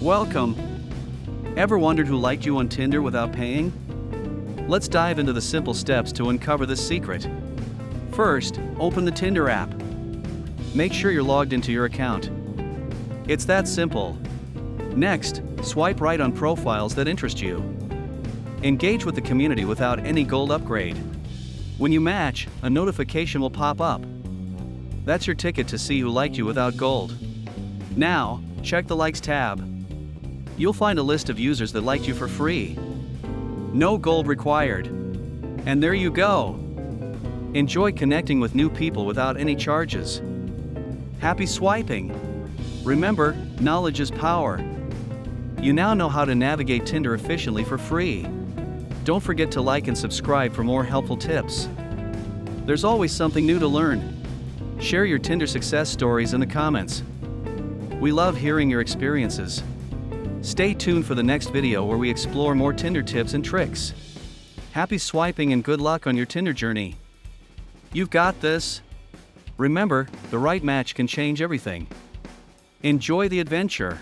Welcome! Ever wondered who liked you on Tinder without paying? Let's dive into the simple steps to uncover this secret. First, open the Tinder app. Make sure you're logged into your account. It's that simple. Next, swipe right on profiles that interest you. Engage with the community without any gold upgrade. When you match, a notification will pop up. That's your ticket to see who liked you without gold. Now, check the likes tab. You'll find a list of users that liked you for free. No gold required. And there you go. Enjoy connecting with new people without any charges. Happy swiping! Remember, knowledge is power. You now know how to navigate Tinder efficiently for free. Don't forget to like and subscribe for more helpful tips. There's always something new to learn. Share your Tinder success stories in the comments. We love hearing your experiences. Stay tuned for the next video where we explore more Tinder tips and tricks. Happy swiping and good luck on your Tinder journey. You've got this. Remember, the right match can change everything. Enjoy the adventure.